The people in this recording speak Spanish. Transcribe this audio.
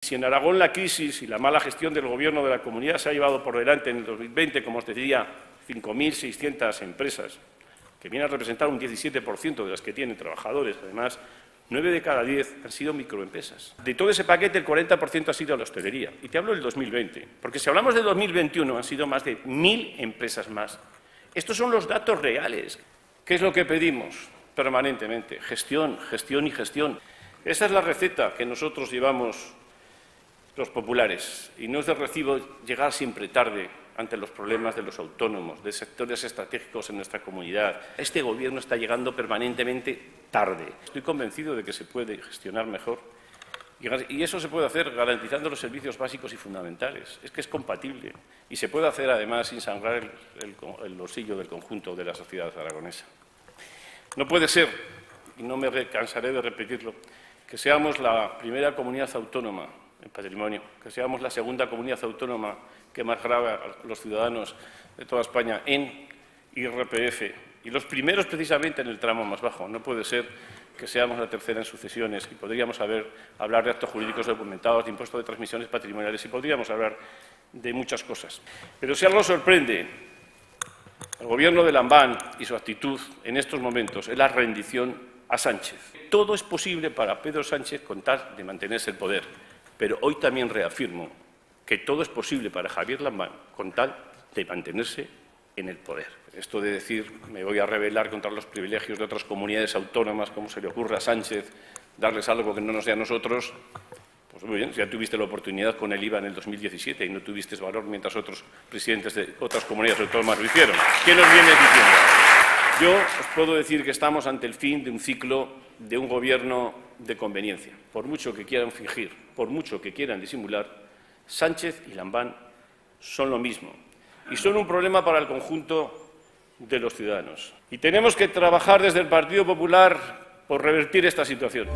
Si en Aragón la crisis y la mala gestión del Gobierno de la Comunidad se ha llevado por delante en el 2020, como os decía, 5.600 empresas, que viene a representar un 17% de las que tienen trabajadores, además, 9 de cada 10 han sido microempresas. De todo ese paquete, el 40% ha sido la hostelería. Y te hablo del 2020, porque si hablamos de 2021, han sido más de 1.000 empresas más. Estos son los datos reales. ¿Qué es lo que pedimos permanentemente? Gestión, gestión y gestión. Esa es la receta que nosotros llevamos los populares, y no es de recibo llegar siempre tarde ante los problemas de los autónomos, de sectores estratégicos en nuestra comunidad. Este Gobierno está llegando permanentemente tarde. Estoy convencido de que se puede gestionar mejor y eso se puede hacer garantizando los servicios básicos y fundamentales. Es que es compatible y se puede hacer además sin sangrar el bolsillo del conjunto de la sociedad aragonesa. No puede ser, y no me cansaré de repetirlo, que seamos la primera comunidad autónoma en patrimonio, que seamos la segunda comunidad autónoma que más grava a los ciudadanos de toda España en IRPF y los primeros precisamente en el tramo más bajo. No puede ser que seamos la tercera en sucesiones y podríamos hablar de actos jurídicos documentados, de impuestos de transmisiones patrimoniales y podríamos hablar de muchas cosas. Pero si algo sorprende al Gobierno de Lambán y su actitud en estos momentos es la rendición a Sánchez. Todo es posible para Pedro Sánchez con tal de mantenerse el poder. Pero hoy también reafirmo que todo es posible para Javier Lambán con tal de mantenerse en el poder. Esto de decir me voy a rebelar contra los privilegios de otras comunidades autónomas, como se le ocurre a Sánchez, darles algo que no nos dé a nosotros, pues muy bien, ya tuviste la oportunidad con el IVA en el 2017 y no tuviste valor mientras otros presidentes de otras comunidades autónomas lo hicieron. ¿Qué nos viene diciendo? Yo os puedo decir que estamos ante el fin de un ciclo de un Gobierno de conveniencia. Por mucho que quieran fingir, por mucho que quieran disimular, Sánchez y Lambán son lo mismo y son un problema para el conjunto de los ciudadanos. Y tenemos que trabajar desde el Partido Popular por revertir esta situación.